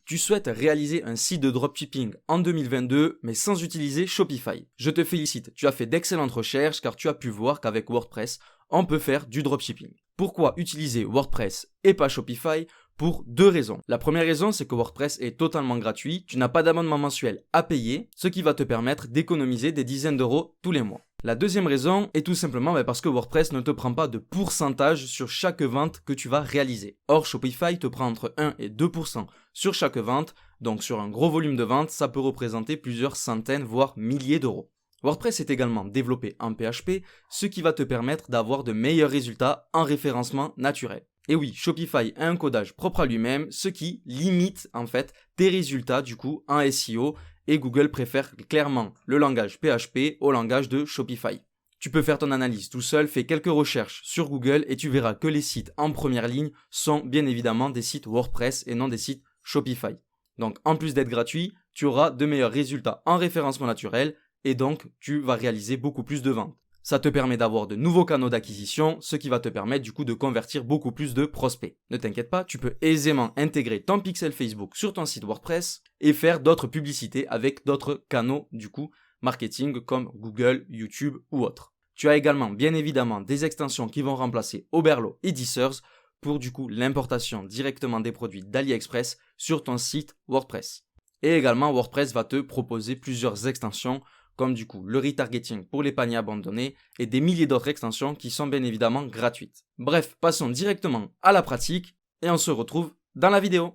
Tu souhaites réaliser un site de dropshipping en 2022 mais sans utiliser Shopify. Je te félicite, tu as fait d'excellentes recherches car tu as pu voir qu'avec WordPress, on peut faire du dropshipping. Pourquoi utiliser WordPress et pas Shopify? Pour deux raisons. La première raison, c'est que WordPress est totalement gratuit, tu n'as pas d'abonnement mensuel à payer, ce qui va te permettre d'économiser des dizaines d'euros tous les mois. La deuxième raison est tout simplement parce que WordPress ne te prend pas de pourcentage sur chaque vente que tu vas réaliser. Or, Shopify te prend entre 1 et 2% sur chaque vente, donc sur un gros volume de vente, ça peut représenter plusieurs centaines voire milliers d'euros. WordPress est également développé en PHP, ce qui va te permettre d'avoir de meilleurs résultats en référencement naturel. Et oui, Shopify a un codage propre à lui-même, ce qui limite en fait tes résultats du coup en SEO, et Google préfère clairement le langage PHP au langage de Shopify. Tu peux faire ton analyse tout seul, fais quelques recherches sur Google et tu verras que les sites en première ligne sont bien évidemment des sites WordPress et non des sites Shopify. Donc en plus d'être gratuit, tu auras de meilleurs résultats en référencement naturel et donc tu vas réaliser beaucoup plus de ventes. Ça te permet d'avoir de nouveaux canaux d'acquisition, ce qui va te permettre du coup de convertir beaucoup plus de prospects. Ne t'inquiète pas, tu peux aisément intégrer ton pixel Facebook sur ton site WordPress et faire d'autres publicités avec d'autres canaux du coup marketing comme Google, YouTube ou autres. Tu as également bien évidemment des extensions qui vont remplacer Oberlo et Dissers pour du coup l'importation directement des produits d'AliExpress sur ton site WordPress. Et également WordPress va te proposer plusieurs extensions comme du coup le retargeting pour les paniers abandonnés et des milliers d'autres extensions qui sont bien évidemment gratuites. Bref, passons directement à la pratique et on se retrouve dans la vidéo.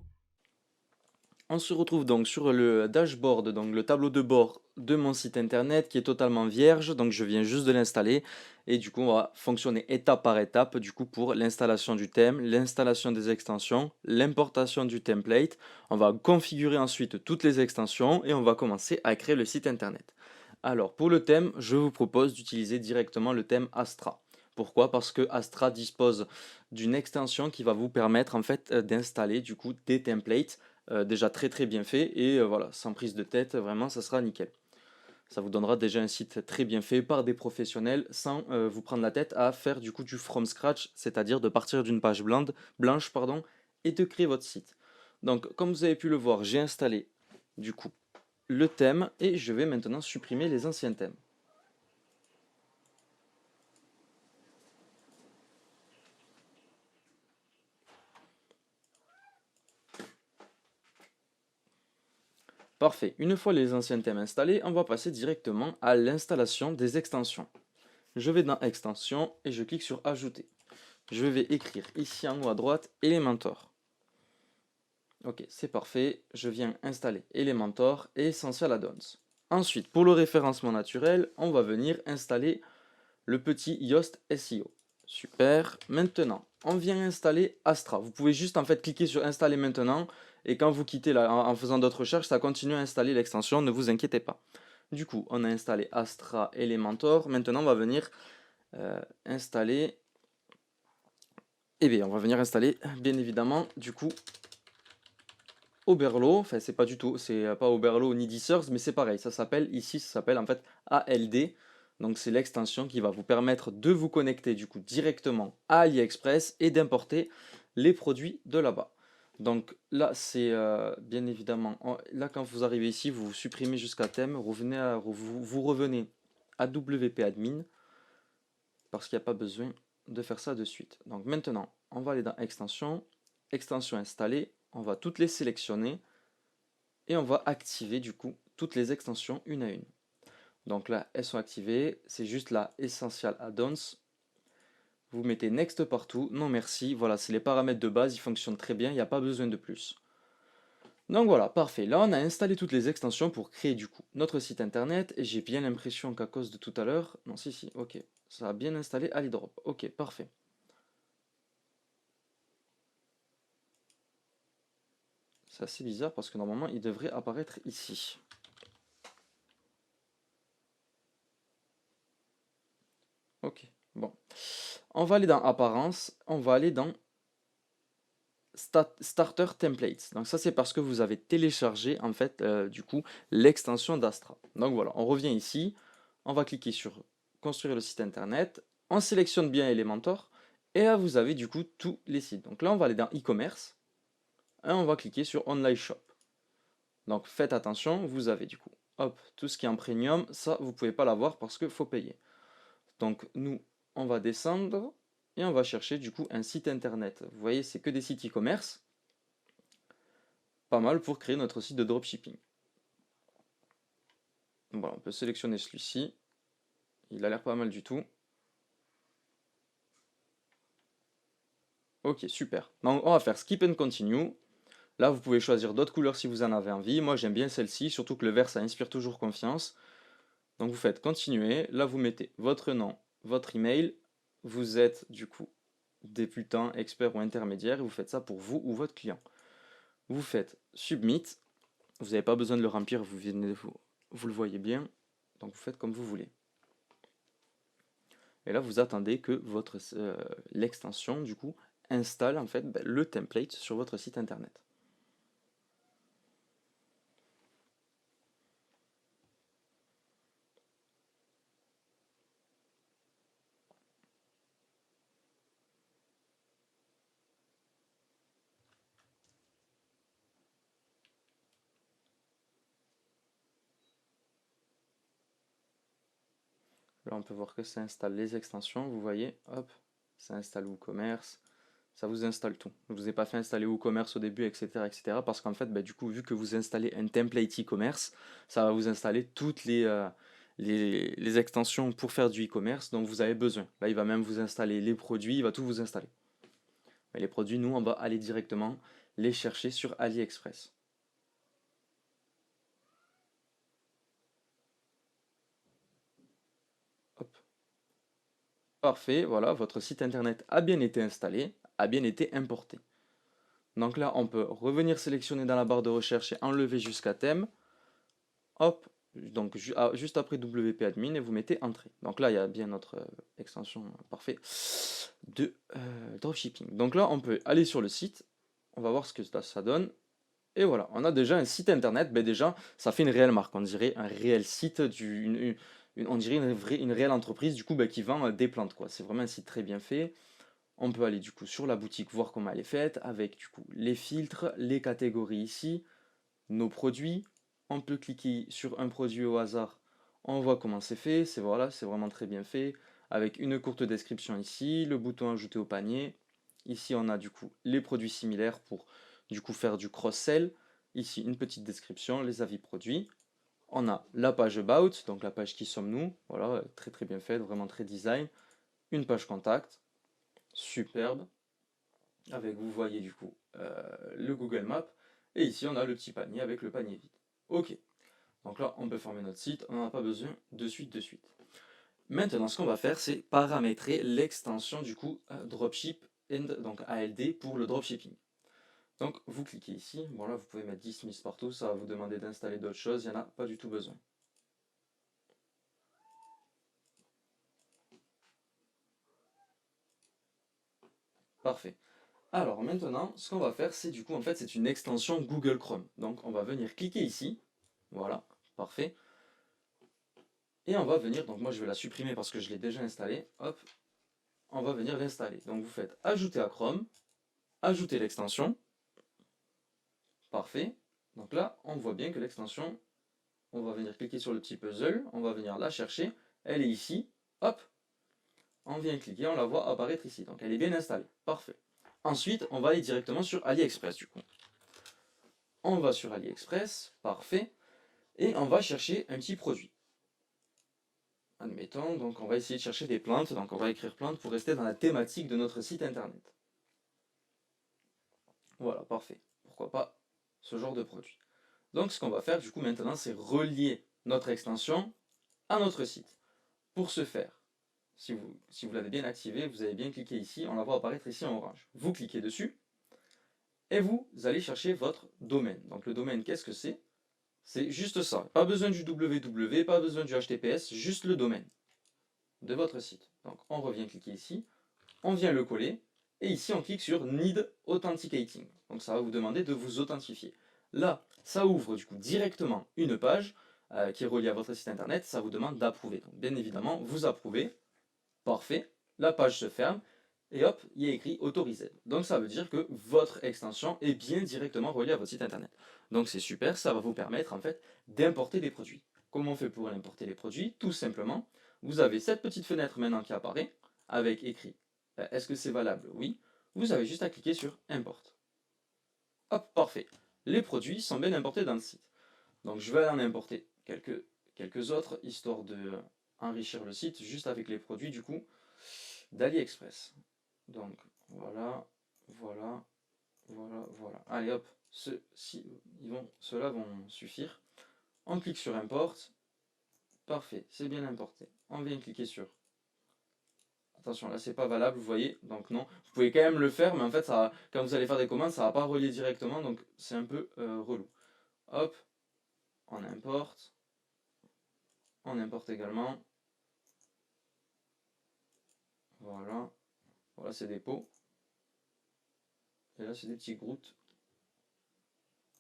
On se retrouve donc sur le dashboard, donc le tableau de bord de mon site internet qui est totalement vierge, donc je viens juste de l'installer et du coup on va fonctionner étape par étape du coup pour l'installation du thème, l'installation des extensions, l'importation du template, on va configurer ensuite toutes les extensions et on va commencer à créer le site internet. Alors pour le thème, je vous propose d'utiliser directement le thème Astra. Pourquoi? Parce que Astra dispose d'une extension qui va vous permettre en fait d'installer du coup des templates déjà très très bien fait et voilà, sans prise de tête, vraiment ça sera nickel. Ça vous donnera déjà un site très bien fait par des professionnels sans vous prendre la tête à faire du coup du from scratch, c'est-à-dire de partir d'une page blanche et de créer votre site. Donc comme vous avez pu le voir, j'ai installé du coup le thème et je vais maintenant supprimer les anciens thèmes. Parfait, une fois les anciens thèmes installés, on va passer directement à l'installation des extensions. Je vais dans Extensions et je clique sur Ajouter. Je vais écrire ici en haut à droite Elementor. Ok, c'est parfait. Je viens installer Elementor et Essential Add-ons. Ensuite, pour le référencement naturel, on va venir installer le petit Yoast SEO. Super. Maintenant, on vient installer Astra. Vous pouvez juste en fait cliquer sur Installer maintenant et quand vous quittez là, en faisant d'autres recherches, ça continue à installer l'extension, ne vous inquiétez pas. Du coup, on a installé Astra Elementor. Maintenant, on va venir installer. Eh bien, on va venir installer, bien évidemment, du coup, Oberlo. Enfin, c'est pas du tout, c'est pas Oberlo ni Dissers, mais c'est pareil. Ça s'appelle en fait ALD. Donc, c'est l'extension qui va vous permettre de vous connecter du coup directement à AliExpress et d'importer les produits de là-bas. Donc là, c'est bien évidemment, là quand vous arrivez ici, vous supprimez jusqu'à thème, vous revenez à WP Admin parce qu'il n'y a pas besoin de faire ça de suite. Donc maintenant, on va aller dans Extension, Extension installée, on va toutes les sélectionner et on va activer du coup toutes les extensions une à une. Donc là, elles sont activées, c'est juste la Essential Add-ons. Vous mettez Next partout, non merci, voilà, c'est les paramètres de base, ils fonctionnent très bien, il n'y a pas besoin de plus. Donc voilà, parfait. Là, on a installé toutes les extensions pour créer du coup notre site internet. Et j'ai bien l'impression qu'à cause de tout à l'heure... Non, si, ok. Ça a bien installé AliDrop. Ok, parfait. C'est assez bizarre parce que normalement, il devrait apparaître ici. Ok, bon. On va aller dans Apparence. On va aller dans Starter Templates. Donc ça, c'est parce que vous avez téléchargé en fait, du coup, l'extension d'Astra. Donc voilà, on revient ici. On va cliquer sur Construire le site internet. On sélectionne bien Elementor. Et là, vous avez du coup tous les sites. Donc là, on va aller dans e-commerce. Et on va cliquer sur Online Shop. Donc faites attention, vous avez du coup, hop, tout ce qui est en premium, ça vous pouvez pas l'avoir parce qu'il faut payer. Donc nous, on va descendre et on va chercher du coup un site internet. Vous voyez, c'est que des sites e-commerce, pas mal pour créer notre site de dropshipping. Voilà, on peut sélectionner celui-ci, il a l'air pas mal du tout. Ok, super. Donc on va faire skip and continue. Là, vous pouvez choisir d'autres couleurs si vous en avez envie. Moi, j'aime bien celle-ci, surtout que le vert, ça inspire toujours confiance. Donc vous faites continuer. Là, vous mettez votre nom, votre email. Vous êtes du coup débutant, expert ou intermédiaire et vous faites ça pour vous ou votre client. Vous faites submit. Vous n'avez pas besoin de le remplir, vous le voyez bien. Donc vous faites comme vous voulez. Et là, vous attendez que l'extension du coup installe en fait le template sur votre site internet. Là, on peut voir que ça installe les extensions, vous voyez, hop, ça installe WooCommerce, ça vous installe tout. Je ne vous ai pas fait installer WooCommerce au début, etc., etc., parce qu'en fait, du coup, vu que vous installez un template e-commerce, ça va vous installer toutes les extensions pour faire du e-commerce dont vous avez besoin. Là, il va même vous installer les produits, il va tout vous installer. Mais les produits, nous, on va aller directement les chercher sur AliExpress. Hop. Parfait, voilà, votre site internet a bien été installé, a bien été importé. Donc là, on peut revenir sélectionner dans la barre de recherche et enlever jusqu'à thème. Hop, donc juste après WP admin et vous mettez entrée. Donc là, il y a bien notre extension parfait de dropshipping. Donc là, on peut aller sur le site. On va voir ce que ça donne. Et voilà, on a déjà un site internet. Ben déjà, ça fait une réelle marque. On dirait un réel site, on dirait une réelle entreprise du coup qui vend des plantes, quoi. C'est vraiment un site très bien fait. On peut aller du coup sur la boutique, voir comment elle est faite, avec du coup les filtres, les catégories ici, nos produits. On peut cliquer sur un produit au hasard, on voit comment c'est fait, c'est voilà, c'est vraiment très bien fait, avec une courte description ici, le bouton ajouter au panier. Ici on a du coup les produits similaires pour du coup faire du cross-sell. Ici une petite description, les avis produits. On a la page About, donc la page qui sommes-nous, voilà, très très bien faite, vraiment très design. Une page contact, superbe, avec vous voyez du coup le Google Maps, et ici on a le petit panier avec le panier vide. Ok, donc là on peut former notre site, on n'en a pas besoin de suite. Maintenant ce qu'on va faire c'est paramétrer l'extension du coup Dropship and donc ALD pour le dropshipping. Donc vous cliquez ici, bon là vous pouvez mettre dismiss partout, ça va vous demander d'installer d'autres choses, il n'y en a pas du tout besoin. Parfait. Alors maintenant, ce qu'on va faire, c'est du coup, en fait, c'est une extension Google Chrome. Donc on va venir cliquer ici. Voilà, parfait. Et on va venir, donc moi je vais la supprimer parce que je l'ai déjà installée. Hop, on va venir l'installer. Donc vous faites ajouter à Chrome, ajouter l'extension. Parfait. Donc là, on voit bien que l'extension, on va venir cliquer sur le petit puzzle, on va venir la chercher. Elle est ici. Hop, on vient cliquer, on la voit apparaître ici. Donc elle est bien installée. Parfait. Ensuite, on va aller directement sur AliExpress du coup. On va sur AliExpress, parfait, et on va chercher un petit produit. Admettons, donc on va essayer de chercher des plantes, donc on va écrire plantes pour rester dans la thématique de notre site internet. Voilà, parfait. Pourquoi pas ce genre de produit. Donc ce qu'on va faire du coup maintenant, c'est relier notre extension à notre site. Pour ce faire, si vous l'avez bien activé, vous avez bien cliqué ici, on la voit apparaître ici en orange. Vous cliquez dessus, et vous allez chercher votre domaine. Donc le domaine, qu'est-ce que c'est? C'est juste ça. Pas besoin du www, pas besoin du HTTPS, juste le domaine de votre site. Donc on revient cliquer ici, on vient le coller, et ici on clique sur Need Authenticating. Donc ça va vous demander de vous authentifier. Là, ça ouvre du coup directement une page qui est reliée à votre site internet, ça vous demande d'approuver. Donc bien évidemment, vous approuvez, parfait, la page se ferme, et hop, il y a écrit autorisé. Donc ça veut dire que votre extension est bien directement reliée à votre site internet. Donc c'est super, ça va vous permettre en fait d'importer des produits. Comment on fait pour importer les produits? Tout simplement, vous avez cette petite fenêtre maintenant qui apparaît avec écrit est-ce que c'est valable? Oui. Vous avez juste à cliquer sur import. Hop, parfait. Les produits sont bien importés dans le site. Donc je vais en importer quelques autres, histoire de enrichir le site juste avec les produits du coup d'AliExpress. Donc voilà, voilà, voilà, voilà. Allez hop, ceux-là vont suffire. On clique sur import. Parfait, c'est bien importé. On vient cliquer sur. Attention, là c'est pas valable, vous voyez, donc non. Vous pouvez quand même le faire, mais en fait, ça, quand vous allez faire des commandes, ça va pas relier directement, donc c'est un peu relou. Hop, on importe. On importe également. Voilà. Voilà, c'est des pots. Et là, c'est des petits groutes.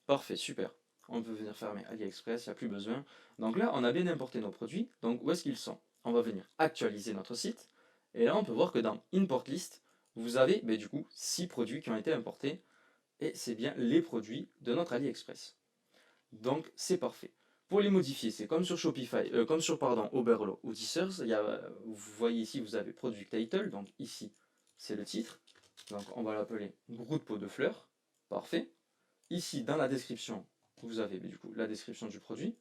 Parfait, super. On peut venir fermer AliExpress, il n'y a plus besoin. Donc là, on a bien importé nos produits. Donc où est-ce qu'ils sont? On va venir actualiser notre site. Et là, on peut voir que dans Import List, vous avez du coup 6 produits qui ont été importés. Et c'est bien les produits de notre AliExpress. Donc c'est parfait. Pour les modifier, c'est comme sur Shopify, comme sur Oberlo ou Teasers. Vous voyez ici, vous avez Product Title. Donc ici, c'est le titre. Donc on va l'appeler gros de pot de fleurs. Parfait. Ici, dans la description, vous avez du coup la description du produit.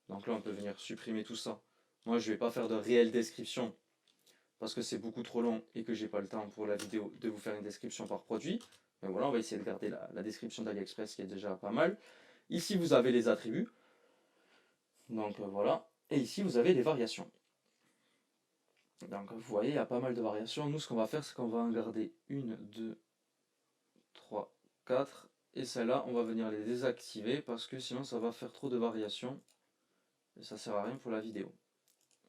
Donc là, on peut venir supprimer tout ça. Moi, je ne vais pas faire de réelle description parce que c'est beaucoup trop long et que j'ai pas le temps pour la vidéo de vous faire une description par produit. Mais voilà, on va essayer de garder la description d'AliExpress qui est déjà pas mal. Ici, vous avez les attributs. Donc voilà. Et ici, vous avez les variations. Donc vous voyez, il y a pas mal de variations. Nous, ce qu'on va faire, c'est qu'on va en garder une, deux, trois, quatre. Et celle-là, on va venir les désactiver parce que sinon, ça va faire trop de variations. Et ça sert à rien pour la vidéo.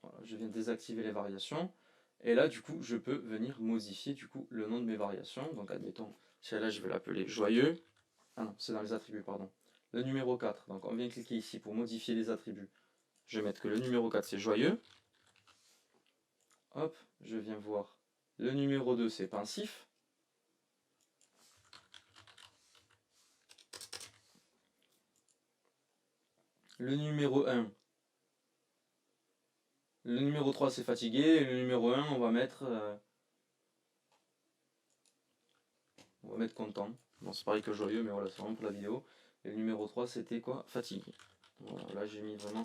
Voilà, je viens désactiver les variations. Et là, du coup, je peux venir modifier du coup le nom de mes variations. Donc admettons, celle-là, je vais l'appeler joyeux. Ah non, c'est dans les attributs, pardon. Le numéro 4. Donc on vient cliquer ici pour modifier les attributs. Je vais mettre que le numéro 4, c'est joyeux. Hop, je viens voir. Le numéro 2, c'est pensif. Le numéro 1. Le numéro 3, c'est fatigué. Et le numéro 1, on va mettre content. Bon, c'est pareil que joyeux, mais voilà, c'est vraiment pour la vidéo. Et le numéro 3, c'était quoi? Fatigué. Voilà, là j'ai mis vraiment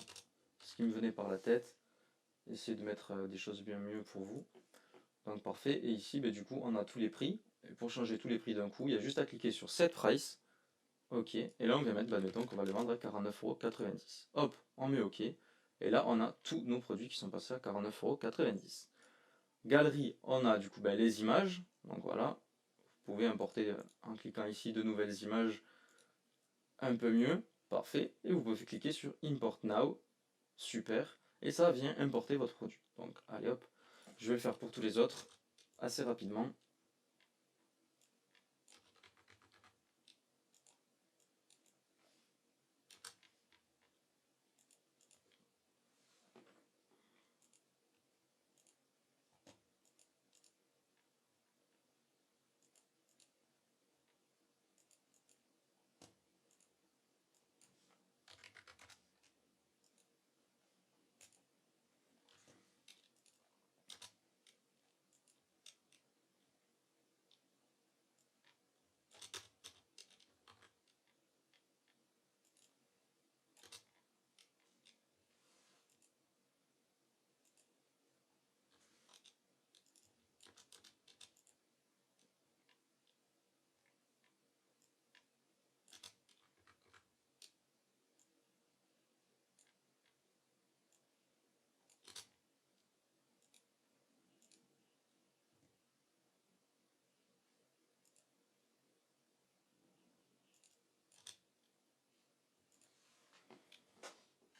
ce qui me venait par la tête. Essayer de mettre des choses bien mieux pour vous. Donc parfait. Et ici, du coup, on a tous les prix. Et pour changer tous les prix d'un coup, il y a juste à cliquer sur Set Price. OK. Et là, on va mettre, mettons qu'on va le vendre à 49,90 €. Hop, on met OK. Et là, on a tous nos produits qui sont passés à 49,90 €. Galerie, on a du coup les images. Donc voilà. Vous pouvez importer en cliquant ici de nouvelles images un peu mieux. Parfait. Et vous pouvez cliquer sur Import Now. Super. Et ça vient importer votre produit. Donc allez hop. Je vais le faire pour tous les autres assez rapidement.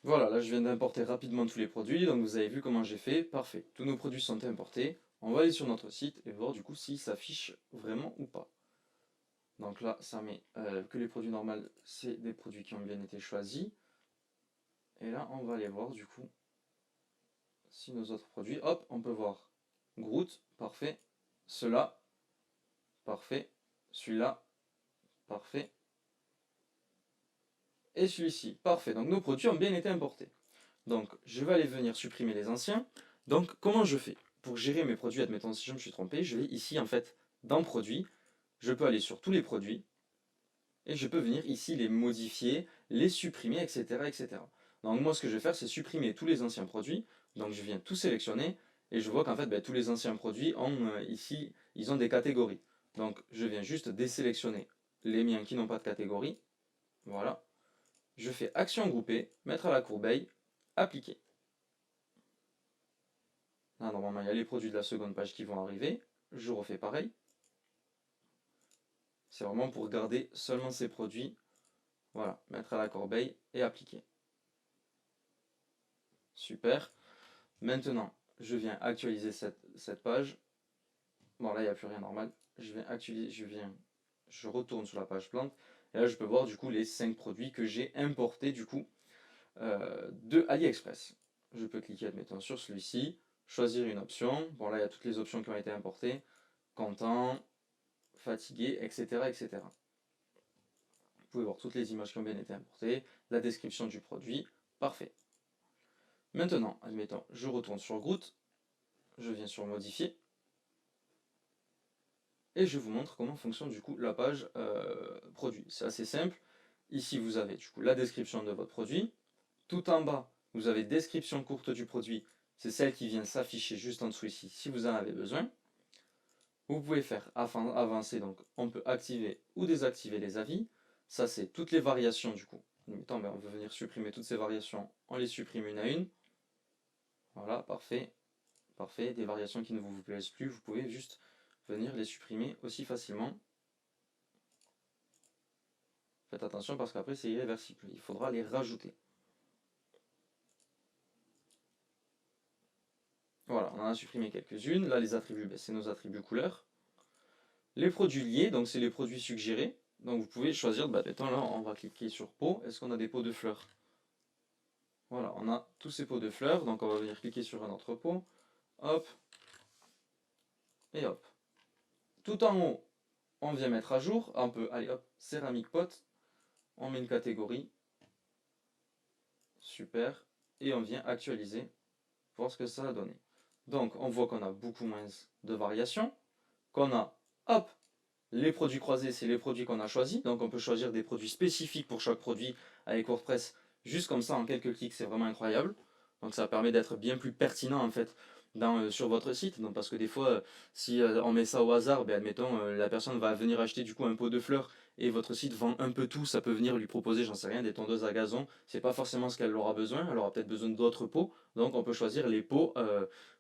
Voilà, là je viens d'importer rapidement tous les produits, donc vous avez vu comment j'ai fait, parfait. Tous nos produits sont importés, on va aller sur notre site et voir du coup s'ils s'affichent vraiment ou pas. Donc là, ça met que les produits normaux, c'est des produits qui ont bien été choisis. Et là, on va aller voir du coup si nos autres produits, hop, on peut voir Groot, parfait. Ceux-là, parfait. Celui-là, parfait. Et celui-ci, parfait. Donc nos produits ont bien été importés. Donc je vais aller venir supprimer les anciens. Donc comment je fais? Pour gérer mes produits, admettons si je me suis trompé, je vais ici en fait dans produits, je peux aller sur tous les produits et je peux venir ici les modifier, les supprimer, etc. etc. Donc moi ce que je vais faire c'est supprimer tous les anciens produits. Donc je viens tout sélectionner et je vois qu'en fait tous les anciens produits ont ici, ils ont des catégories. Donc je viens juste désélectionner les miens qui n'ont pas de catégorie. Voilà. Je fais action groupée, mettre à la corbeille, appliquer. Là, normalement, il y a les produits de la seconde page qui vont arriver. Je refais pareil. C'est vraiment pour garder seulement ces produits. Voilà, mettre à la corbeille et appliquer. Super. Maintenant, je viens actualiser cette page. Bon, là, il n'y a plus rien normal. Je viens actualiser, je retourne sur la page plante. Et là, je peux voir du coup les 5 produits que j'ai importés du coup de AliExpress. Je peux cliquer, admettons, sur celui-ci, choisir une option. Bon, là, il y a toutes les options qui ont été importées. Content, fatigué, etc., etc. Vous pouvez voir toutes les images qui ont bien été importées, la description du produit, parfait. Maintenant, admettons, je retourne sur Groot, je viens sur Modifier, et je vous montre comment fonctionne du coup la page produit. C'est assez simple. Ici, vous avez du coup la description de votre produit. Tout en bas, vous avez description courte du produit. C'est celle qui vient s'afficher juste en dessous ici, si vous en avez besoin. Vous pouvez faire avancer, donc on peut activer ou désactiver les avis. Ça, c'est toutes les variations du coup. On veut venir supprimer toutes ces variations, on les supprime une à une. Voilà, parfait. Parfait. Des variations qui ne vous plaisent plus, vous pouvez juste venir les supprimer aussi facilement. Faites attention parce qu'après c'est irréversible, il faudra les rajouter. Voilà, on en a supprimé quelques-unes. Là, les attributs, c'est nos attributs couleurs. Les produits liés, donc c'est les produits suggérés. Donc vous pouvez choisir, mettons là, on va cliquer sur pot. Est-ce qu'on a des pots de fleurs? Voilà, on a tous ces pots de fleurs, donc on va venir cliquer sur un autre pot. Hop. Et hop. Tout en haut, on vient mettre à jour. On peut, allez hop, céramique pot. On met une catégorie. Super. Et on vient actualiser, voir ce que ça a donné. Donc on voit qu'on a beaucoup moins de variations. Qu'on a, hop, les produits croisés, c'est les produits qu'on a choisis. Donc on peut choisir des produits spécifiques pour chaque produit avec WordPress. Juste comme ça, en quelques clics, c'est vraiment incroyable. Donc ça permet d'être bien plus pertinent en fait sur votre site. Donc, parce que des fois, si on met ça au hasard, admettons, la personne va venir acheter du coup un pot de fleurs et votre site vend un peu tout, ça peut venir lui proposer, j'en sais rien, des tondeuses à gazon. C'est pas forcément ce qu'elle aura besoin, elle aura peut-être besoin d'autres pots. Donc on peut choisir les pots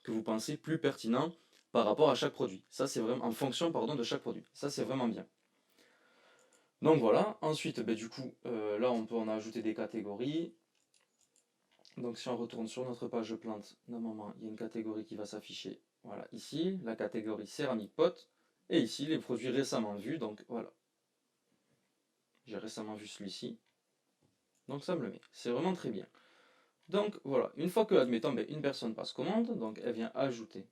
que vous pensez plus pertinents par rapport à chaque produit. Ça c'est vraiment en fonction pardon, de chaque produit. Ça c'est vraiment bien. Donc voilà, ensuite du coup là on peut en ajouter des catégories. Donc si on retourne sur notre page de plante, normalement il y a une catégorie qui va s'afficher. Voilà, ici, la catégorie céramique pot. Et ici, les produits récemment vus. Donc voilà, j'ai récemment vu celui-ci. Donc ça me le met. C'est vraiment très bien. Donc voilà, une fois que, admettons, une personne passe commande, donc elle vient ajouter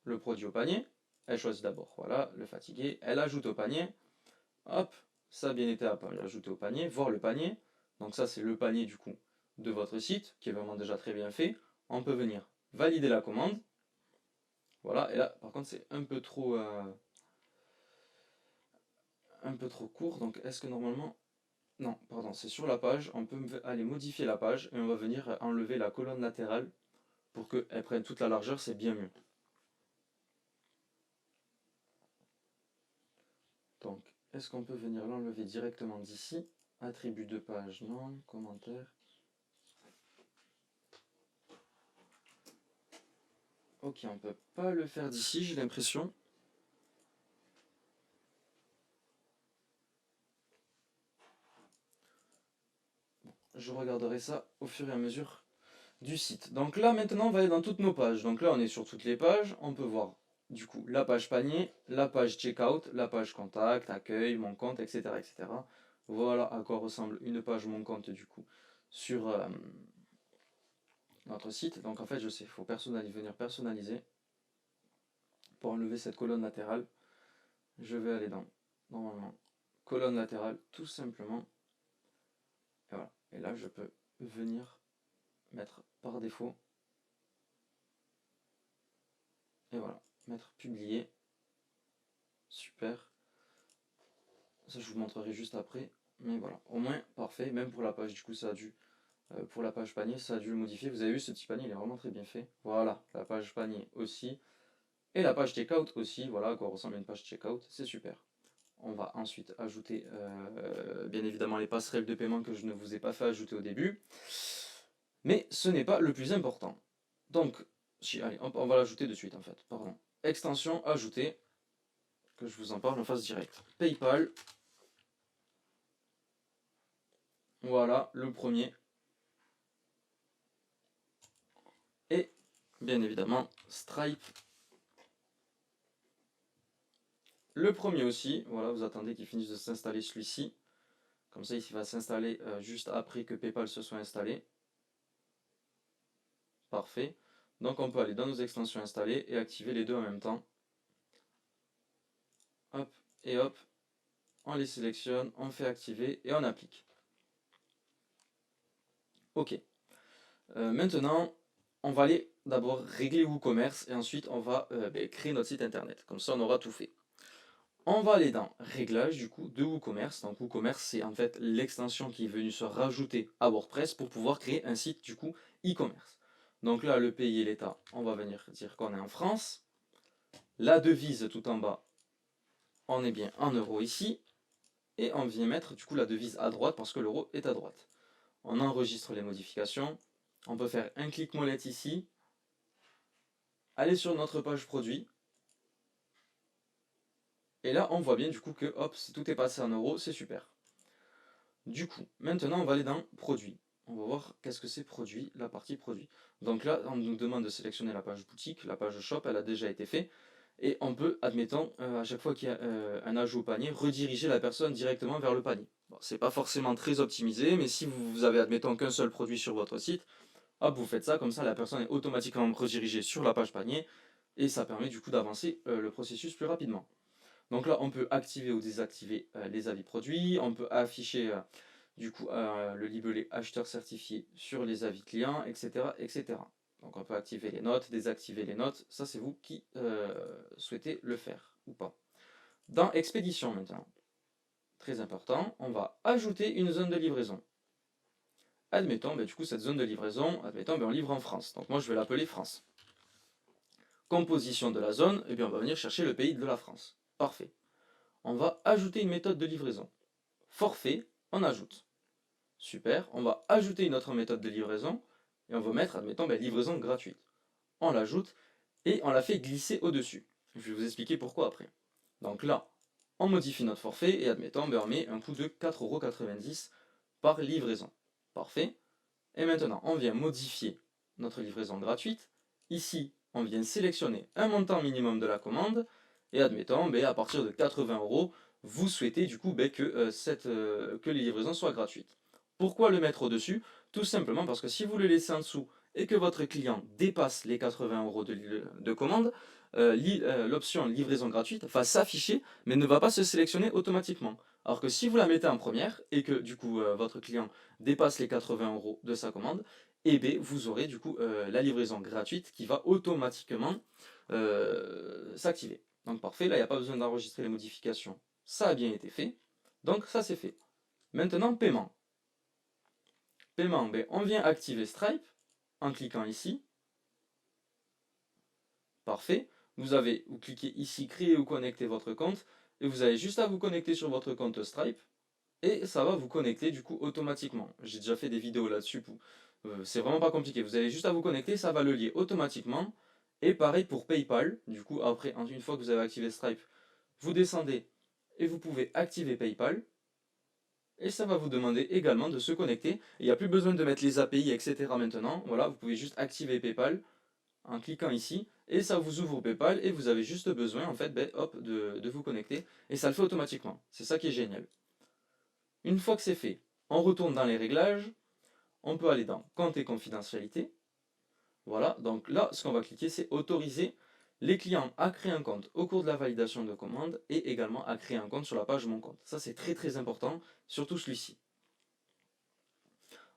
le produit au panier. Elle choisit d'abord, voilà, le fatigué. Elle ajoute au panier. Hop, ça a bien été ajouté au panier. Voir le panier. Donc ça, c'est le panier du coup de votre site, qui est vraiment déjà très bien fait. On peut venir valider la commande. Voilà, et là, par contre, c'est un peu trop court. Donc, est-ce que normalement... Non, pardon, c'est sur la page. On peut aller modifier la page et on va venir enlever la colonne latérale pour qu'elle prenne toute la largeur, c'est bien mieux. Donc, est-ce qu'on peut venir l'enlever directement d'ici? Attribut de page, non. Commentaire. Ok, on peut pas le faire d'ici, j'ai l'impression. Je regarderai ça au fur et à mesure du site. Donc là, maintenant, on va aller dans toutes nos pages. Donc là, on est sur toutes les pages. On peut voir, du coup, la page panier, la page checkout, la page contact, accueil, mon compte, etc. etc. Voilà à quoi ressemble une page mon compte, du coup, sur notre site. Donc en fait, je sais, il faut venir personnaliser pour enlever cette colonne latérale. je vais aller dans, normalement, colonne latérale, tout simplement. Et voilà. Et là, je peux venir mettre par défaut. Et voilà, mettre publier. Super. Ça, je vous montrerai juste après. Mais voilà, au moins, parfait. Même pour la page, du coup, ça a dû... pour la page panier, ça a dû le modifier. Vous avez vu, ce petit panier, il est vraiment très bien fait. Voilà, la page panier aussi. Et la page checkout aussi, voilà, à quoi ressemble une page checkout. C'est super. On va ensuite ajouter, bien évidemment, les passerelles de paiement que je ne vous ai pas fait ajouter au début. Mais ce n'est pas le plus important. Donc, allez, on va l'ajouter de suite, en fait. Pardon. Extension ajoutée, que je vous en parle en phase directe. PayPal. Voilà, le premier. Et, bien évidemment, Stripe. Le premier aussi. Voilà, vous attendez qu'il finisse de s'installer celui-ci. Comme ça, il va s'installer juste après que PayPal se soit installé. Parfait. Donc on peut aller dans nos extensions installées et activer les deux en même temps. Hop et hop. On les sélectionne, on fait activer et on applique. Ok. Maintenant, on va aller d'abord régler WooCommerce et ensuite on va créer notre site internet. Comme ça, on aura tout fait. On va aller dans Réglages du coup de WooCommerce. Donc WooCommerce, c'est en fait l'extension qui est venue se rajouter à WordPress pour pouvoir créer un site du coup e-commerce. Donc là, le pays et l'État, on va venir dire qu'on est en France. La devise tout en bas, on est bien en euros ici. Et on vient mettre du coup la devise à droite parce que l'euro est à droite. On enregistre les modifications. On peut faire un clic molette ici. Aller sur notre page produit. Et là, on voit bien du coup que hop, tout est passé en euros, c'est super. Du coup, maintenant, on va aller dans produit. On va voir qu'est-ce que c'est produit, la partie produit. Donc là, on nous demande de sélectionner la page boutique, la page shop, elle a déjà été faite. Et on peut, admettons, à chaque fois qu'il y a un ajout au panier, rediriger la personne directement vers le panier. Bon, c'est pas forcément très optimisé, mais si vous avez, admettons, qu'un seul produit sur votre site, hop, vous faites ça, comme ça la personne est automatiquement redirigée sur la page panier, et ça permet du coup d'avancer le processus plus rapidement. Donc là, on peut activer ou désactiver les avis produits, on peut afficher du coup le libellé acheteur certifié sur les avis clients, etc., etc. Donc on peut activer les notes, désactiver les notes, ça c'est vous qui souhaitez le faire ou pas. Dans expédition maintenant, très important, on va ajouter une zone de livraison. Admettons, du coup cette zone de livraison, admettons, on livre en France. Donc moi je vais l'appeler France. Composition de la zone, et bien on va venir chercher le pays de la France. Parfait. On va ajouter une méthode de livraison. Forfait, on ajoute. Super, on va ajouter une autre méthode de livraison, et on va mettre, admettons, livraison gratuite. On l'ajoute, et on la fait glisser au-dessus. Je vais vous expliquer pourquoi après. Donc là, on modifie notre forfait, et admettons, on met un coût de 4,90 € par livraison. Parfait. Et maintenant, on vient modifier notre livraison gratuite. Ici, on vient sélectionner un montant minimum de la commande, et admettons, à partir de 80 €, vous souhaitez du coup que les livraisons soient gratuites. Pourquoi le mettre au-dessus? Tout simplement parce que si vous le laissez en dessous et que votre client dépasse les 80 € de commande, l'option livraison gratuite va s'afficher mais ne va pas se sélectionner automatiquement. Alors que si vous la mettez en première et que du coup votre client dépasse les 80 € de sa commande, et bien vous aurez du coup la livraison gratuite qui va automatiquement s'activer. Donc parfait, là il n'y a pas besoin d'enregistrer les modifications, ça a bien été fait, donc ça c'est fait. Maintenant paiement. Paiement, on vient activer Stripe en cliquant ici. Parfait. Vous cliquez ici, créer ou connecter votre compte, et vous avez juste à vous connecter sur votre compte Stripe, et ça va vous connecter du coup automatiquement. J'ai déjà fait des vidéos là-dessus, c'est vraiment pas compliqué. Vous avez juste à vous connecter, ça va le lier automatiquement. Et pareil pour PayPal, du coup après, une fois que vous avez activé Stripe, vous descendez et vous pouvez activer PayPal. Et ça va vous demander également de se connecter. Il n'y a plus besoin de mettre les API, etc. maintenant. Voilà, vous pouvez juste activer PayPal en cliquant ici. Et ça vous ouvre PayPal et vous avez juste besoin en fait de vous connecter. Et ça le fait automatiquement. C'est ça qui est génial. Une fois que c'est fait, on retourne dans les réglages. On peut aller dans compte et confidentialité. Voilà, donc là, ce qu'on va cliquer, c'est autoriser les clients à créer un compte au cours de la validation de commande et également à créer un compte sur la page Mon compte. Ça c'est très très important, surtout celui-ci.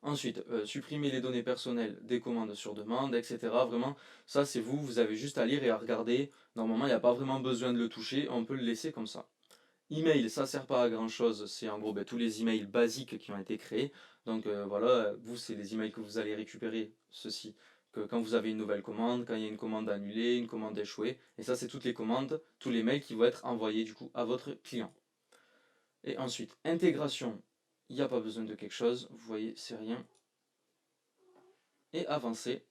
Ensuite, supprimer les données personnelles des commandes sur demande, etc. Vraiment, ça c'est vous, vous avez juste à lire et à regarder. Normalement, il n'y a pas vraiment besoin de le toucher, on peut le laisser comme ça. Email, ça sert pas à grand chose, c'est en gros tous les emails basiques qui ont été créés. Donc voilà, vous c'est les emails que vous allez récupérer, ceci, que quand vous avez une nouvelle commande, quand il y a une commande annulée, une commande échouée, et ça c'est toutes les commandes, tous les mails qui vont être envoyés du coup à votre client. Et ensuite, intégration, il n'y a pas besoin de quelque chose, vous voyez, c'est rien. Et avancer,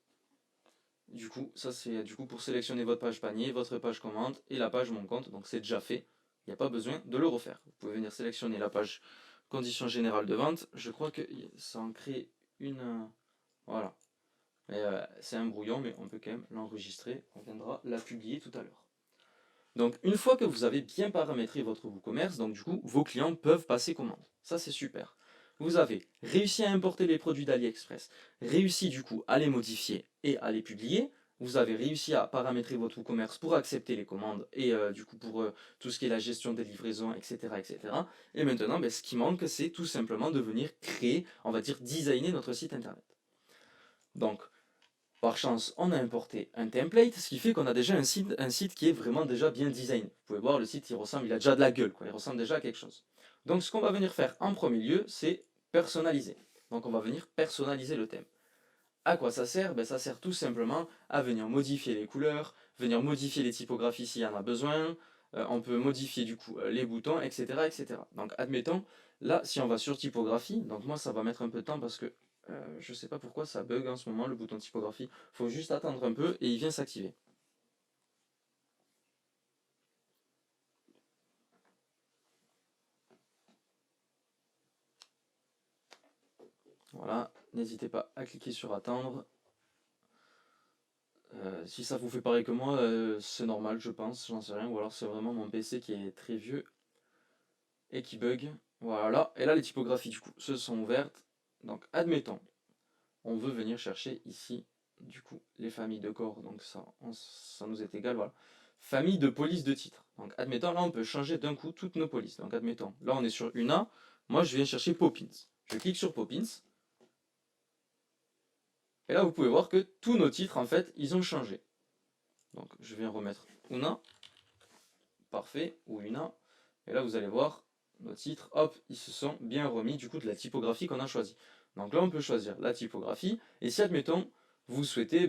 du coup, ça c'est du coup pour sélectionner votre page panier, votre page commande et la page Mon compte, donc c'est déjà fait, il n'y a pas besoin de le refaire. Vous pouvez venir sélectionner la page conditions générales de vente, je crois que ça en crée une, voilà. C'est un brouillon, mais on peut quand même l'enregistrer, on viendra la publier tout à l'heure. Donc une fois que vous avez bien paramétré votre WooCommerce, donc du coup vos clients peuvent passer commande. Ça c'est super. Vous avez réussi à importer les produits d'AliExpress, réussi du coup à les modifier et à les publier. Vous avez réussi à paramétrer votre WooCommerce pour accepter les commandes et du coup pour tout ce qui est la gestion des livraisons, etc. etc. Et maintenant, ce qui manque, c'est tout simplement de venir créer, on va dire designer notre site internet. Donc par chance, on a importé un template, ce qui fait qu'on a déjà un site qui est vraiment déjà bien design. Vous pouvez voir, le site, il a déjà de la gueule, quoi. Il ressemble déjà à quelque chose. Donc ce qu'on va venir faire en premier lieu, c'est personnaliser. Donc on va venir personnaliser le thème. À quoi ça sert? Ça sert tout simplement à venir modifier les couleurs, venir modifier les typographies s'il y en a besoin. On peut modifier du coup les boutons, etc., etc. Donc admettons, là, si on va sur typographie, donc moi ça va mettre un peu de temps parce que je sais pas pourquoi ça bug en ce moment le bouton typographie. Faut juste attendre un peu et il vient s'activer. Voilà, n'hésitez pas à cliquer sur attendre. Si ça vous fait pareil que moi, c'est normal je pense, j'en sais rien, ou alors c'est vraiment mon PC qui est très vieux et qui bug. Voilà, et là les typographies du coup se sont ouvertes. Donc admettons, on veut venir chercher ici du coup les familles de corps, donc ça nous est égal, voilà. Famille de police de titre. Donc admettons, là on peut changer d'un coup toutes nos polices. Donc admettons, là on est sur une A, moi je viens chercher Poppins. Je clique sur Poppins, et là vous pouvez voir que tous nos titres en fait ils ont changé. Donc je viens remettre Una, parfait, ou Una, et là vous allez voir, nos titres, hop, ils se sont bien remis du coup de la typographie qu'on a choisie. Donc là on peut choisir la typographie, et si admettons, vous souhaitez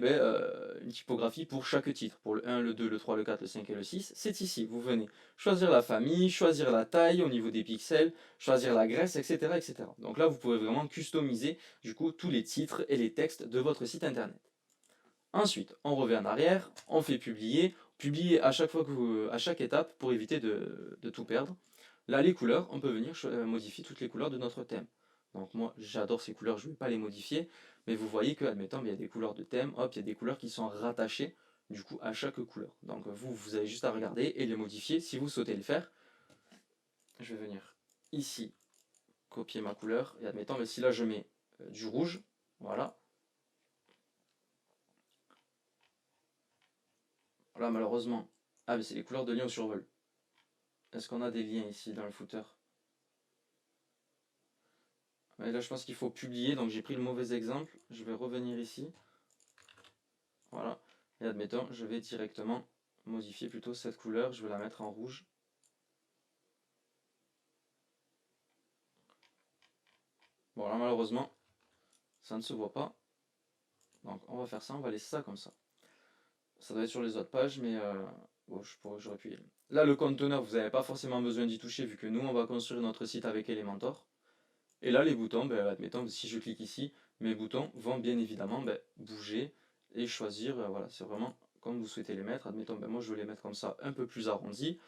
une typographie pour chaque titre, pour le 1, le 2, le 3, le 4, le 5 et le 6, c'est ici, vous venez choisir la famille, choisir la taille au niveau des pixels, choisir la graisse, etc. etc. Donc là vous pouvez vraiment customiser du coup tous les titres et les textes de votre site internet. Ensuite, on revient en arrière, on fait publier, publier à chaque fois à chaque étape pour éviter de tout perdre. Là, les couleurs, on peut venir modifier toutes les couleurs de notre thème. Donc moi, j'adore ces couleurs, je ne vais pas les modifier, mais vous voyez que, admettons, il y a des couleurs de thème, hop, il y a des couleurs qui sont rattachées, du coup, à chaque couleur. Donc vous avez juste à regarder et les modifier si vous souhaitez le faire. Je vais venir ici, copier ma couleur, et admettons, si là je mets du rouge, voilà. Là, malheureusement, ah, mais c'est les couleurs de Lyon survol. Est-ce qu'on a des liens ici dans le footer? Ouais, là, je pense qu'il faut publier, donc j'ai pris le mauvais exemple. Je vais revenir ici. Voilà. Et admettons, je vais directement modifier plutôt cette couleur. Je vais la mettre en rouge. Bon, là, malheureusement, ça ne se voit pas. Donc, on va faire ça. On va laisser ça comme ça. Ça doit être sur les autres pages, mais bon, j'aurais pu y aller. Là, le conteneur, vous n'avez pas forcément besoin d'y toucher, vu que nous, on va construire notre site avec Elementor. Et là, les boutons, admettons, si je clique ici, mes boutons vont bien évidemment bouger et choisir, voilà, c'est vraiment comme vous souhaitez les mettre. Admettons, moi je veux les mettre comme ça, un peu plus arrondis.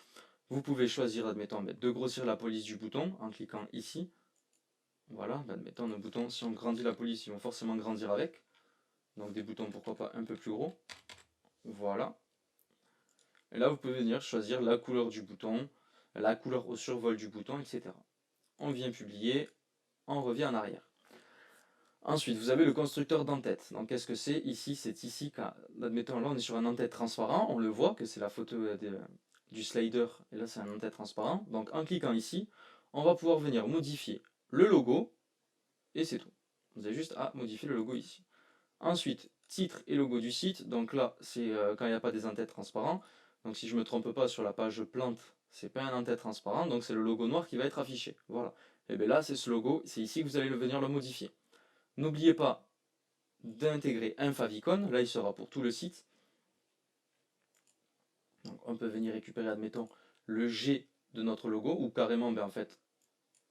Vous pouvez choisir, admettons, de grossir la police du bouton en cliquant ici. Voilà, admettons, nos boutons, si on grandit la police, ils vont forcément grandir avec. Donc des boutons, pourquoi pas, un peu plus gros. Voilà. Et là, vous pouvez venir choisir la couleur du bouton, la couleur au survol du bouton, etc. On vient publier, on revient en arrière. Ensuite, vous avez le constructeur d'entête. Donc, qu'est-ce que c'est? Ici, c'est ici, admettons, là, on est sur un en-tête transparent. On le voit que c'est la photo du slider. Et là, c'est un en-tête transparent. Donc, en cliquant ici, on va pouvoir venir modifier le logo. Et c'est tout. Vous avez juste à modifier le logo ici. Ensuite, titre et logo du site. Donc là, c'est quand il n'y a pas des en-têtes transparents. Donc, si je ne me trompe pas, sur la page plante, c'est pas un en-tête transparent. Donc, c'est le logo noir qui va être affiché. Voilà. Et bien là, c'est ce logo. C'est ici que vous allez venir le modifier. N'oubliez pas d'intégrer un favicon, là il sera pour tout le site. Donc on peut venir récupérer, admettons, le G de notre logo, ou carrément, ben en fait,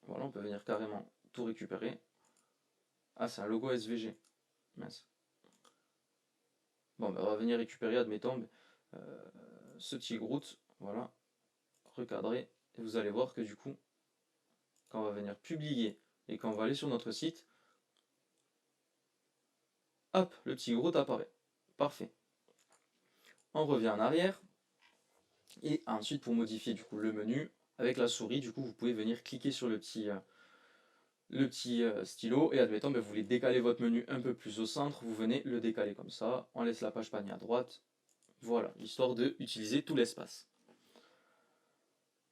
voilà, on peut venir carrément tout récupérer. Ah, c'est un logo SVG. Mince. Bon, ben, on va venir récupérer, admettons, ce petit grout, voilà, recadrer, et vous allez voir que du coup, quand on va venir publier et quand on va aller sur notre site, hop, le petit grout apparaît. Parfait. On revient en arrière. Et ensuite, pour modifier du coup le menu, avec la souris, du coup, vous pouvez venir cliquer sur le petit stylo et admettons, vous voulez décaler votre menu un peu plus au centre, vous venez le décaler comme ça, on laisse la page panier à droite, voilà, histoire d'utiliser tout l'espace.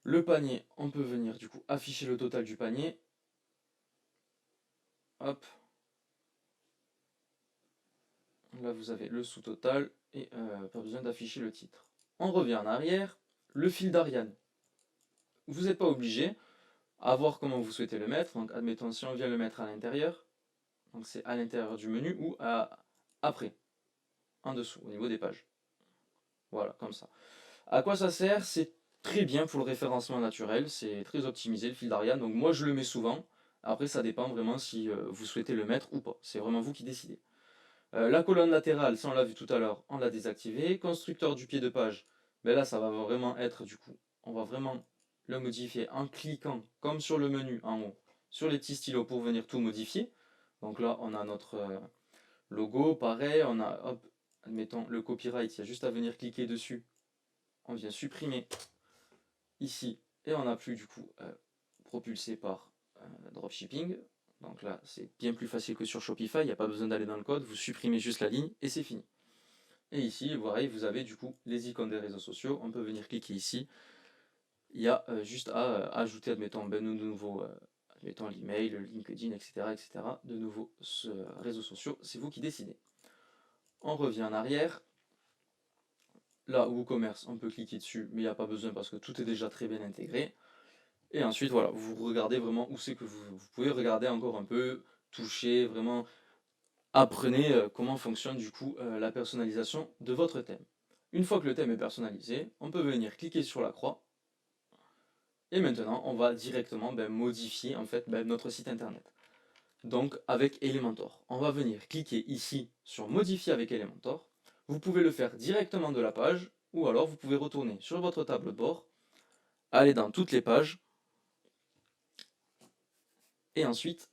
Le panier, on peut venir du coup afficher le total du panier, hop, là vous avez le sous-total et pas besoin d'afficher le titre. On revient en arrière, le fil d'Ariane. Vous n'êtes pas obligé, à voir comment vous souhaitez le mettre. Donc admettons si on vient le mettre à l'intérieur, donc c'est à l'intérieur du menu ou après, en dessous, au niveau des pages. Voilà, comme ça. À quoi ça sert? C'est très bien pour le référencement naturel, c'est très optimisé le fil d'Ariane, donc moi je le mets souvent. Après ça dépend vraiment si vous souhaitez le mettre ou pas, c'est vraiment vous qui décidez. La colonne latérale, ça on l'a vu tout à l'heure, on l'a désactivé. Constructeur du pied de page, ben là ça va vraiment être du coup, on va vraiment le modifier en cliquant comme sur le menu en haut, sur les petits stylos pour venir tout modifier. Donc là on a notre logo, pareil, on a, hop, admettons le copyright, il y a juste à venir cliquer dessus. On vient supprimer ici et on n'a plus du coup propulsé par dropshipping. Donc là, c'est bien plus facile que sur Shopify, il n'y a pas besoin d'aller dans le code, vous supprimez juste la ligne et c'est fini. Et ici, vous avez du coup les icônes des réseaux sociaux, on peut venir cliquer ici. Il y a juste à ajouter, admettons, de nouveaux, admettons l'email, le LinkedIn, etc. De nouveaux réseaux sociaux, c'est vous qui décidez. On revient en arrière. Là, WooCommerce, on peut cliquer dessus, mais il n'y a pas besoin parce que tout est déjà très bien intégré. Et ensuite, voilà, vous regardez vraiment où c'est que vous pouvez regarder encore un peu, toucher, vraiment apprenez comment fonctionne du coup la personnalisation de votre thème. Une fois que le thème est personnalisé, on peut venir cliquer sur la croix et maintenant on va directement modifier en fait notre site internet. Donc avec Elementor, on va venir cliquer ici sur modifier avec Elementor. Vous pouvez le faire directement de la page ou alors vous pouvez retourner sur votre tableau de bord, aller dans toutes les pages et ensuite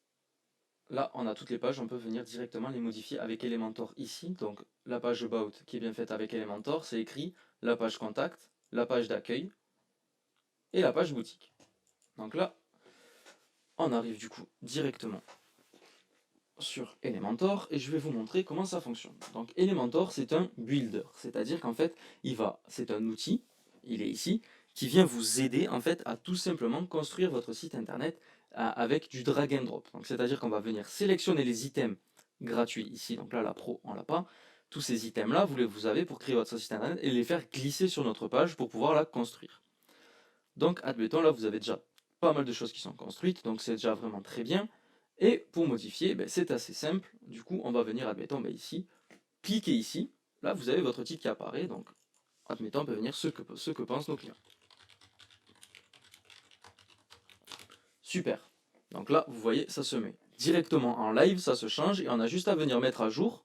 là, on a toutes les pages, on peut venir directement les modifier avec Elementor ici. Donc la page About qui est bien faite avec Elementor, c'est écrit la page Contact, la page d'accueil et la page boutique. Donc là, on arrive du coup directement sur Elementor et je vais vous montrer comment ça fonctionne. Donc Elementor, c'est un builder, c'est-à-dire qu'en fait, c'est un outil, il est ici, qui vient vous aider en fait à tout simplement construire votre site internet avec du drag and drop. Donc c'est-à-dire qu'on va venir sélectionner les items gratuits ici, donc là la pro on l'a pas. Tous ces items là, vous avez pour créer votre site internet et les faire glisser sur notre page pour pouvoir la construire. Donc admettons là vous avez déjà pas mal de choses qui sont construites, donc c'est déjà vraiment très bien. Et pour modifier, c'est assez simple. Du coup, on va venir, admettons, ici, cliquer ici. Là, vous avez votre titre qui apparaît. Donc, admettons, on peut venir ce que pensent nos clients. Super. Donc là, vous voyez, ça se met directement en live, ça se change. Et on a juste à venir mettre à jour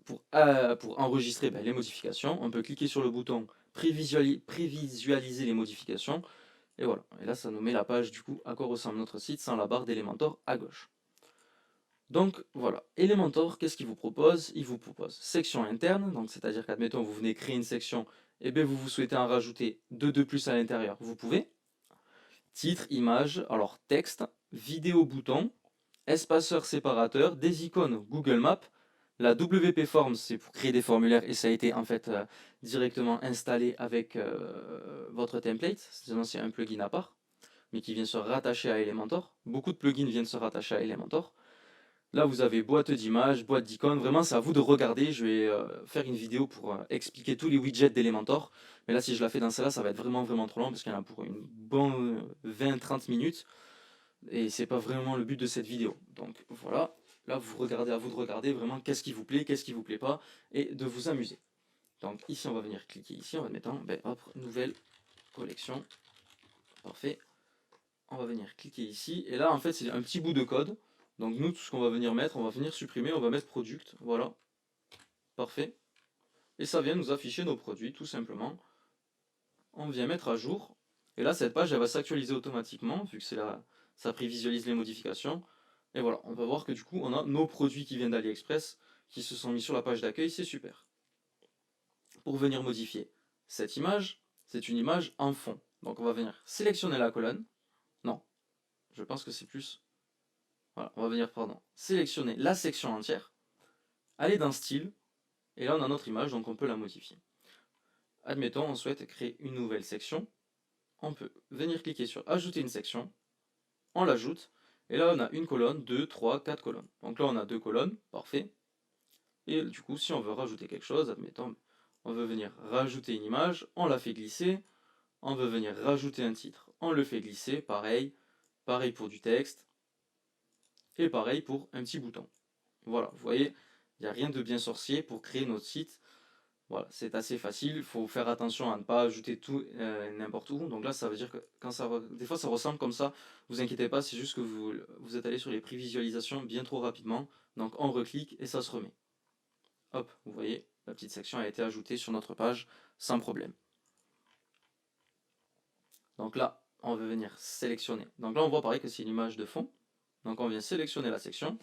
pour enregistrer les modifications. On peut cliquer sur le bouton prévisualiser les modifications. Et voilà, et là ça nous met la page du coup à quoi ressemble notre site sans la barre d'Elementor à gauche. Donc voilà, Elementor, qu'est-ce qu'il vous propose? Il vous propose section interne, donc c'est-à-dire qu'admettons vous venez créer une section, et bien vous souhaitez en rajouter deux plus à l'intérieur, vous pouvez. Titre, image, alors texte, vidéo bouton, espaceur séparateur, des icônes Google Maps. La WP Forms, c'est pour créer des formulaires et ça a été en fait directement installé avec votre template. Sinon, c'est un plugin à part, mais qui vient se rattacher à Elementor. Beaucoup de plugins viennent se rattacher à Elementor. Là, vous avez boîte d'images, boîte d'icônes. Vraiment, c'est à vous de regarder. Je vais faire une vidéo pour expliquer tous les widgets d'Elementor. Mais là, si je la fais dans celle-là, ça va être vraiment trop long parce qu'il y en a pour une bonne 20-30 minutes. Et c'est pas vraiment le but de cette vidéo. Donc voilà. Là, vous regardez, à vous de regarder vraiment qu'est-ce qui vous plaît, qu'est-ce qui vous plaît pas, et de vous amuser. Donc ici, on va venir cliquer ici, on va mettre en, hop, nouvelle collection. Parfait. On va venir cliquer ici, et là, en fait, c'est un petit bout de code. Donc nous, tout ce qu'on va venir mettre, on va venir supprimer, on va mettre product, voilà. Parfait. Et ça vient nous afficher nos produits, tout simplement. On vient mettre à jour. Et là, cette page, elle va s'actualiser automatiquement, vu que c'est là, ça prévisualise les modifications. Et voilà, on va voir que du coup, on a nos produits qui viennent d'AliExpress, qui se sont mis sur la page d'accueil, c'est super. Pour venir modifier cette image, c'est une image en fond. Donc on va venir sélectionner la colonne. Non, je pense que c'est plus... Voilà, on va venir, pardon, sélectionner la section entière, aller dans Style, et là on a notre image, donc on peut la modifier. Admettons, on souhaite créer une nouvelle section. On peut venir cliquer sur Ajouter une section, on l'ajoute, et là on a une colonne, 2, 3, 4 colonnes. Donc là on a 2 colonnes, parfait. Et du coup, si on veut rajouter quelque chose, admettons, on veut venir rajouter une image, on la fait glisser, on veut venir rajouter un titre, on le fait glisser, pareil pour du texte, et pareil pour un petit bouton. Voilà, vous voyez, il n'y a rien de bien sorcier pour créer notre site. Voilà, c'est assez facile, il faut faire attention à ne pas ajouter tout n'importe où. Donc là, ça veut dire que quand des fois ça ressemble comme ça, vous inquiétez pas, c'est juste que vous êtes allé sur les prévisualisations bien trop rapidement. Donc on reclique et ça se remet. Hop, vous voyez, la petite section a été ajoutée sur notre page sans problème. Donc là, on veut venir sélectionner. Donc là, on voit pareil que c'est une image de fond. Donc on vient sélectionner la section.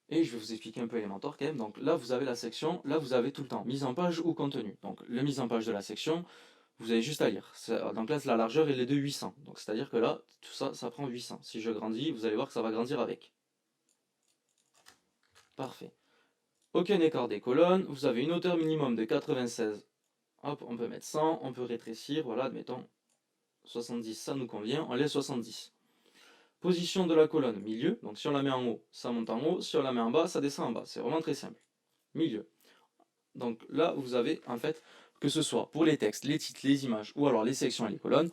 Et je vais vous expliquer un peu Elementor quand même. Donc là, vous avez la section, là, vous avez tout le temps mise en page ou contenu. Donc le mise en page de la section, vous avez juste à lire. Donc là, la largeur, elle est de 800. Donc c'est-à-dire que là, tout ça, ça prend 800. Si je grandis, vous allez voir que ça va grandir avec. Parfait. Aucun écart des colonnes. Vous avez une hauteur minimum de 96. Hop, on peut mettre 100, on peut rétrécir. Voilà, admettons 70, ça nous convient. On laisse 70. Position de la colonne, milieu. Donc si on la met en haut, ça monte en haut. Si on la met en bas, ça descend en bas. C'est vraiment très simple. Milieu. Donc là, vous avez en fait, que ce soit pour les textes, les titres, les images, ou alors les sections et les colonnes,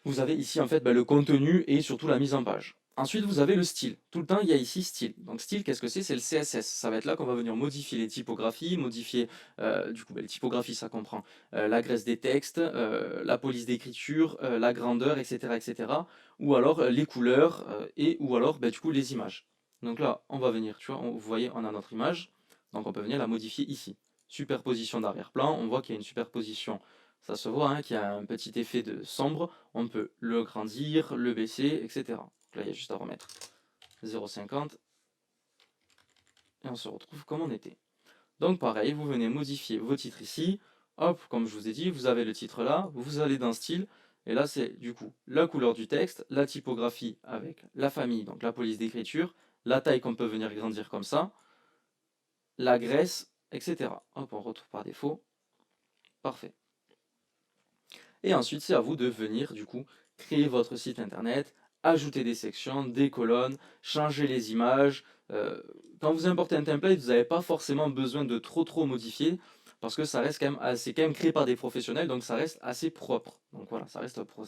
vous avez ici en fait le contenu et surtout la mise en page. Ensuite, vous avez le style. Tout le temps, il y a ici style. Donc style, qu'est-ce que c'est? C'est le CSS. Ça va être là qu'on va venir modifier les typographies, modifier, du coup, les typographies, ça comprend la graisse des textes, la police d'écriture, la grandeur, etc., etc. Ou alors les couleurs, et ou alors, du coup, les images. Donc là, on va venir, tu vois, vous voyez, on a notre image. Donc on peut venir la modifier ici. Superposition d'arrière-plan, on voit qu'il y a une superposition, ça se voit, hein, qu'il y a un petit effet de sombre. On peut le grandir, le baisser, etc. Donc là, il y a juste à remettre 0,50 et on se retrouve comme on était. Donc pareil, vous venez modifier vos titres ici. Hop, comme je vous ai dit, vous avez le titre là, vous allez dans style, et là c'est du coup la couleur du texte, la typographie avec la famille, donc la police d'écriture, la taille qu'on peut venir grandir comme ça, la graisse, etc. Hop, on retrouve par défaut. Parfait. Et ensuite, c'est à vous de venir, du coup, créer votre site internet, ajouter des sections, des colonnes, changer les images. Quand vous importez un template, vous n'avez pas forcément besoin de trop modifier, parce que ça reste quand même, c'est quand même créé par des professionnels, donc ça reste assez propre. Donc voilà, ça reste propre.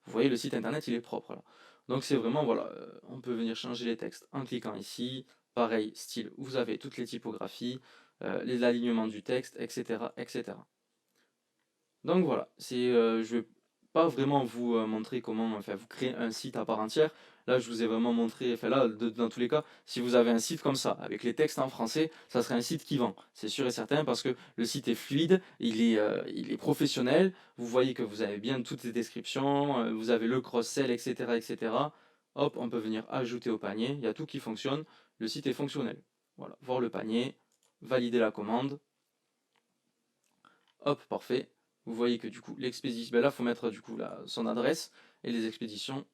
Vous voyez, le site internet, il est propre là. Donc c'est vraiment, voilà, on peut venir changer les textes en cliquant ici. Pareil, style, vous avez toutes les typographies, les alignements du texte, etc., etc. Donc voilà, je vais pas vraiment vous montrer comment vous créer un site à part entière. Là, je vous ai vraiment montré, là, dans tous les cas, si vous avez un site comme ça, avec les textes en français, ça serait un site qui vend. C'est sûr et certain parce que le site est fluide, il est professionnel. Vous voyez que vous avez bien toutes les descriptions, vous avez le cross-sell, etc., etc. Hop, on peut venir ajouter au panier. Il y a tout qui fonctionne. Le site est fonctionnel. Voilà, voir le panier, valider la commande. Hop, parfait. Vous voyez que du coup, l'expédition, là, il faut mettre du coup son adresse et les expéditions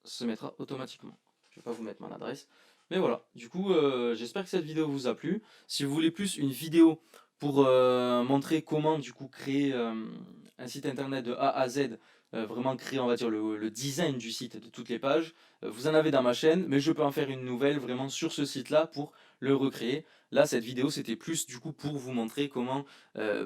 se mettra automatiquement. Je ne vais pas vous mettre mon adresse, Mais voilà, du coup, j'espère que cette vidéo vous a plu. Si vous voulez plus une vidéo pour montrer comment du coup créer un site internet de A à Z, vraiment créer on va dire le design du site de toutes les pages, vous en avez dans ma chaîne, mais je peux en faire une nouvelle vraiment sur ce site-là pour le recréer. Là, cette vidéo, c'était plus du coup pour vous montrer comment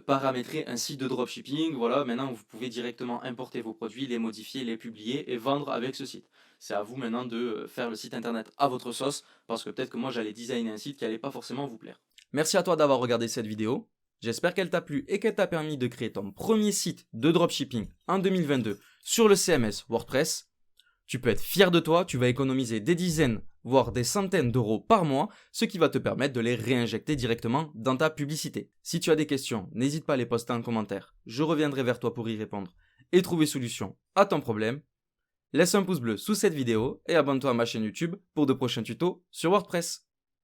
paramétrer un site de dropshipping. Voilà, maintenant vous pouvez directement importer vos produits, les modifier, les publier et vendre avec ce site. C'est à vous maintenant de faire le site internet à votre sauce, parce que peut-être que moi j'allais designer un site qui allait pas forcément vous plaire. Merci à toi d'avoir regardé cette vidéo. J'espère qu'elle t'a plu et qu'elle t'a permis de créer ton premier site de dropshipping en 2022 sur le CMS WordPress. Tu peux être fier de toi, tu vas économiser des dizaines, voire des centaines d'euros par mois, ce qui va te permettre de les réinjecter directement dans ta publicité. Si tu as des questions, n'hésite pas à les poster en commentaire. Je reviendrai vers toi pour y répondre et trouver solution à ton problème. Laisse un pouce bleu sous cette vidéo et abonne-toi à ma chaîne YouTube pour de prochains tutos sur WordPress.